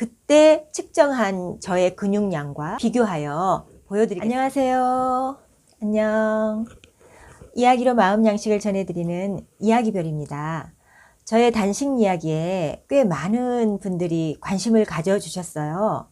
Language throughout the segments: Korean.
그때 측정한 저의 근육량과 비교하여 보여드리겠습니다. 안녕하세요. 안녕. 이야기로 마음 양식을 전해드리는 이야기별입니다. 저의 단식 이야기에 꽤 많은 분들이 관심을 가져주셨어요.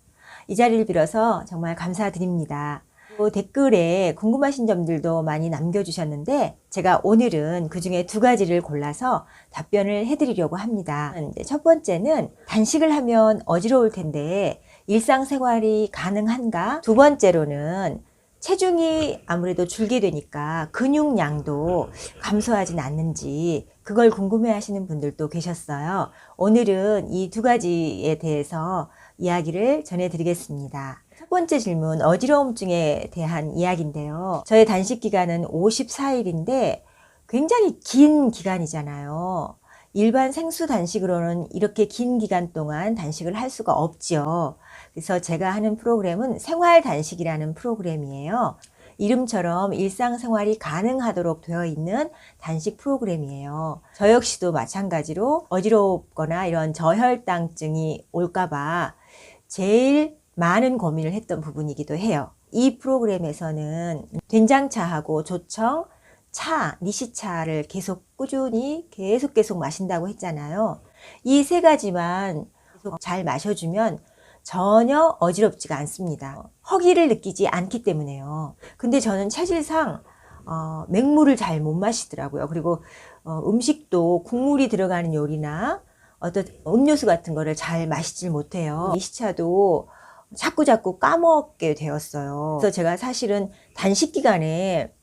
이 자리를 빌어서 정말 감사드립니다. 또 댓글에 궁금하신 점들도 많이 남겨주셨는데 제가 오늘은 그 중에 두 가지를 골라서 답변을 해드리려고 합니다. 첫 번째는 단식을 하면 어지러울 텐데 일상생활이 가능한가? 두 번째로는 체중이 아무래도 줄게 되니까 근육량도 감소하진 않는지 그걸 궁금해 하시는 분들도 계셨어요. 오늘은 이 두 가지에 대해서 이야기를 전해드리겠습니다. 첫 번째 질문, 어지러움증에 대한 이야기인데요. 저의 단식 기간은 54일인데 굉장히 긴 기간이잖아요. 일반 생수 단식으로는 이렇게 긴 기간 동안 단식을 할 수가 없지요. 그래서 제가 하는 프로그램은 생활 단식이라는 프로그램이에요. 이름처럼 일상생활이 가능하도록 되어 있는 단식 프로그램이에요. 저 역시도 마찬가지로 어지럽거나 이런 저혈당증이 올까봐 제일 많은 고민을 했던 부분이기도 해요. 이 프로그램에서는 된장차하고 조청, 차, 니시차를 계속 꾸준히 계속 마신다고 했잖아요. 이 세 가지만 계속 잘 마셔주면 전혀 어지럽지가 않습니다. 허기를 느끼지 않기 때문에요. 근데 저는 체질상 맹물을 잘 못 마시더라고요. 그리고 음식도 국물이 들어가는 요리나 어떤 음료수 같은 거를 잘 마시질 못해요. 니시차도 자꾸 까먹게 되었어요. 그래서 제가 사실은 단식 기간에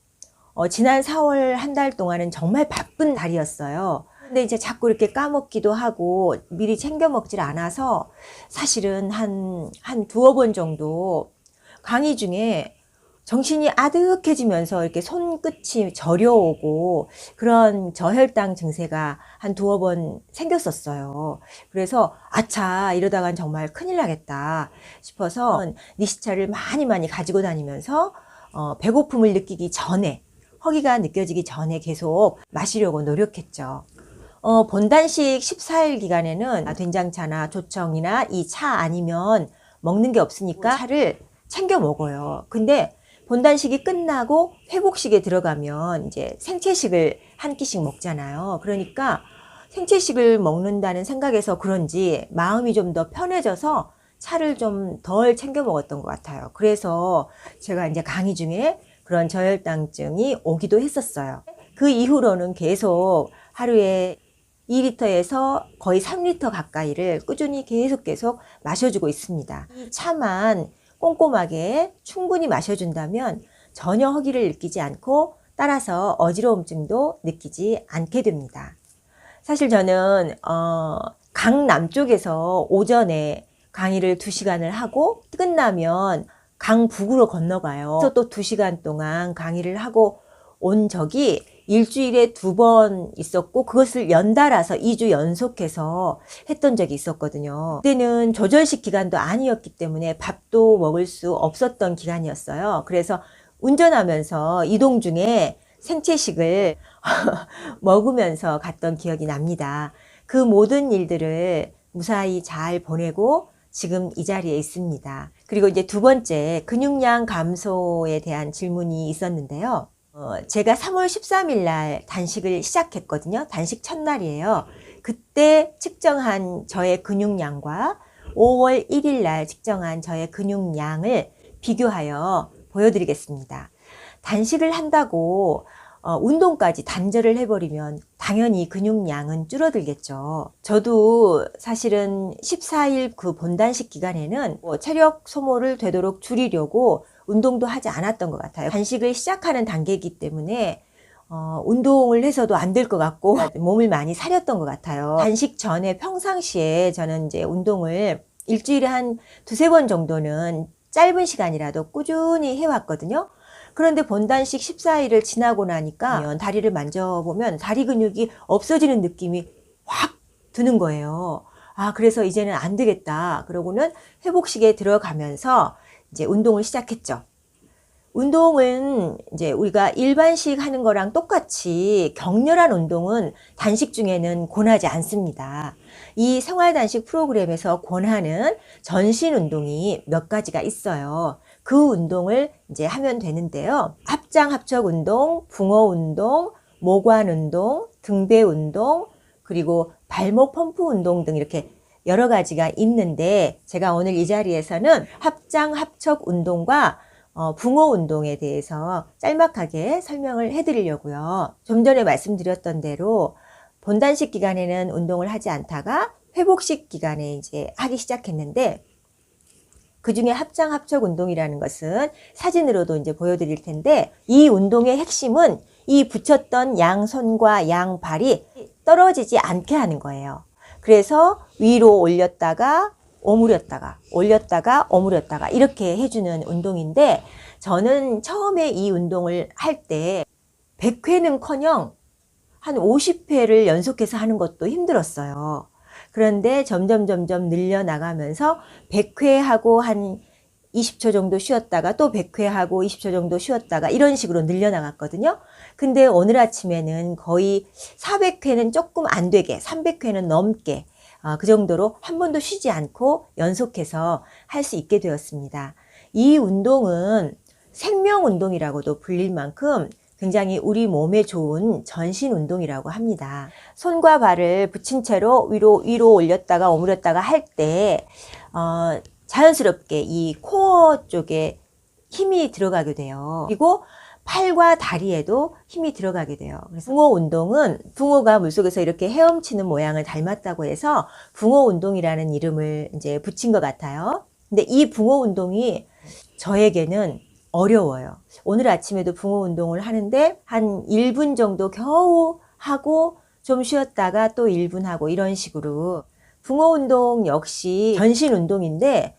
지난 4월 한 달 동안은 정말 바쁜 달이었어요. 근데 이제 자꾸 이렇게 까먹기도 하고 미리 챙겨 먹질 않아서 사실은 한 두어 번 정도 강의 중에 정신이 아득해지면서 이렇게 손끝이 저려오고 그런 저혈당 증세가 한 두어 번 생겼었어요. 그래서 아차 이러다간 정말 큰일 나겠다 싶어서 니시차를 많이 가지고 다니면서 배고픔을 느끼기 전에 허기가 느껴지기 전에 계속 마시려고 노력했죠. 본단식 14일 기간에는 된장차나 조청이나 이 차 아니면 먹는 게 없으니까 차를 챙겨 먹어요. 근데 본단식이 끝나고 회복식에 들어가면 이제 생채식을 한 끼씩 먹잖아요. 그러니까 생채식을 먹는다는 생각에서 그런지 마음이 좀 더 편해져서 차를 좀 덜 챙겨 먹었던 것 같아요. 그래서 제가 이제 강의 중에 그런 저혈당증이 오기도 했었어요. 그 이후로는 계속 하루에 2리터에서 거의 3리터 가까이를 꾸준히 계속 마셔주고 있습니다. 이 차만 꼼꼼하게 충분히 마셔준다면 전혀 허기를 느끼지 않고 따라서 어지러움증도 느끼지 않게 됩니다. 사실 저는 강남 쪽에서 오전에 강의를 2시간을 하고 끝나면 강북으로 건너가요. 그래서 또 2시간 동안 강의를 하고 온 적이 일주일에 2번 있었고 그것을 연달아서 2주 연속해서 했던 적이 있었거든요. 그때는 조절식 기간도 아니었기 때문에 밥도 먹을 수 없었던 기간이었어요. 그래서 운전하면서 이동 중에 생채식을 먹으면서 갔던 기억이 납니다. 그 모든 일들을 무사히 잘 보내고 지금 이 자리에 있습니다. 그리고 이제 두 번째 근육량 감소에 대한 질문이 있었는데요. 제가 3월 13일 날 단식을 시작했거든요. 단식 첫날이에요. 그때 측정한 저의 근육량과 5월 1일 날 측정한 저의 근육량을 비교하여 보여드리겠습니다. 단식을 한다고 운동까지 단절을 해버리면 당연히 근육량은 줄어들겠죠. 저도 사실은 14일 그 본단식 기간에는 체력 소모를 되도록 줄이려고 운동도 하지 않았던 것 같아요. 단식을 시작하는 단계이기 때문에 운동을 해서도 안 될 것 같고 몸을 많이 사렸던 것 같아요. 단식 전에 평상시에 저는 이제 운동을 일주일에 한 2~3번 정도는 짧은 시간이라도 꾸준히 해왔거든요. 그런데 본단식 14일을 지나고 나니까 다리를 만져보면 다리 근육이 없어지는 느낌이 확 드는 거예요. 그래서 이제는 안 되겠다. 그러고는 회복식에 들어가면서 이제 운동을 시작했죠. 운동은 이제 우리가 일반식 하는 거랑 똑같이 격렬한 운동은 단식 중에는 권하지 않습니다. 이 생활단식 프로그램에서 권하는 전신 운동이 몇 가지가 있어요. 그 운동을 이제 하면 되는데요. 합장 합척 운동, 붕어 운동, 모관 운동, 등배 운동, 그리고 발목 펌프 운동 등 이렇게 여러 가지가 있는데 제가 오늘 이 자리에서는 합장 합척 운동과 붕어 운동에 대해서 짤막하게 설명을 해드리려고요. 좀 전에 말씀드렸던 대로 본단식 기간에는 운동을 하지 않다가 회복식 기간에 이제 하기 시작했는데 그 중에 합장 합척 운동이라는 것은 사진으로도 이제 보여드릴 텐데 이 운동의 핵심은 이 붙였던 양손과 양발이 떨어지지 않게 하는 거예요. 그래서 위로 올렸다가 오므렸다가 올렸다가 오므렸다가 이렇게 해주는 운동인데 저는 처음에 이 운동을 할 때 100회는커녕 한 50회를 연속해서 하는 것도 힘들었어요. 그런데 점점 늘려나가면서 100회 하고 한 20초 정도 쉬었다가 또 100회 하고 20초 정도 쉬었다가 이런 식으로 늘려나갔거든요. 근데 오늘 아침에는 거의 400회는 조금 안 되게 300회는 넘게 그 정도로 한 번도 쉬지 않고 연속해서 할 수 있게 되었습니다. 이 운동은 생명 운동이라고도 불릴 만큼 굉장히 우리 몸에 좋은 전신 운동이라고 합니다. 손과 발을 붙인 채로 위로 올렸다가 오므렸다가 할 때 자연스럽게 이 코어 쪽에 힘이 들어가게 돼요. 그리고 팔과 다리에도 힘이 들어가게 돼요. 그래서 붕어 운동은 붕어가 물속에서 이렇게 헤엄치는 모양을 닮았다고 해서 붕어 운동이라는 이름을 이제 붙인 것 같아요. 근데 이 붕어 운동이 저에게는 어려워요. 오늘 아침에도 붕어 운동을 하는데 한 1분 정도 겨우 하고 좀 쉬었다가 또 1분 하고 이런 식으로 붕어 운동 역시 전신 운동인데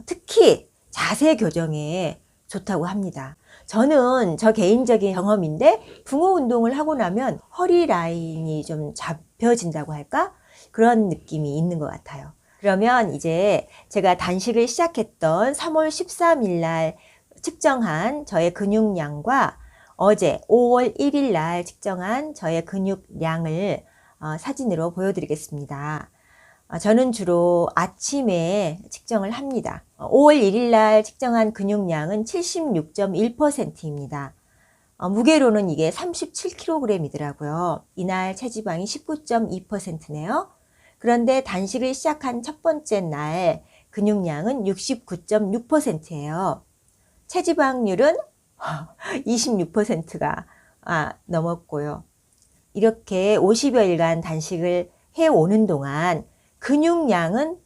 특히 자세 교정에 좋다고 합니다. 저는 저 개인적인 경험인데 붕어 운동을 하고 나면 허리 라인이 좀 잡혀진다고 할까? 그런 느낌이 있는 것 같아요. 그러면 이제 제가 단식을 시작했던 3월 13일 날 측정한 저의 근육량과 어제 5월 1일 날 측정한 저의 근육량을 사진으로 보여드리겠습니다. 저는 주로 아침에 측정을 합니다. 5월 1일 날 측정한 근육량은 76.1%입니다. 무게로는 이게 37kg이더라고요. 이날 체지방이 19.2%네요. 그런데 단식을 시작한 첫 번째 날 근육량은 69.6%예요. 체지방률은 26%가 넘었고요. 이렇게 50여일간 단식을 해오는 동안 근육량은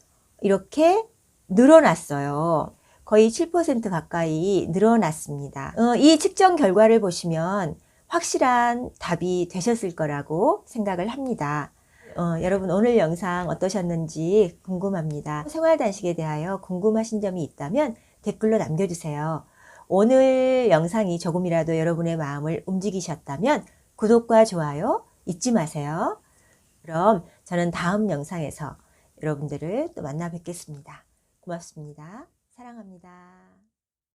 이렇게 늘어났어요. 거의 7% 가까이 늘어났습니다. 이 측정 결과를 보시면 확실한 답이 되셨을 거라고 생각을 합니다. 여러분 오늘 영상 어떠셨는지 궁금합니다. 생활단식에 대하여 궁금하신 점이 있다면 댓글로 남겨주세요. 오늘 영상이 조금이라도 여러분의 마음을 움직이셨다면 구독과 좋아요 잊지 마세요. 그럼 저는 다음 영상에서 여러분들을 또 만나 뵙겠습니다. 고맙습니다. 사랑합니다.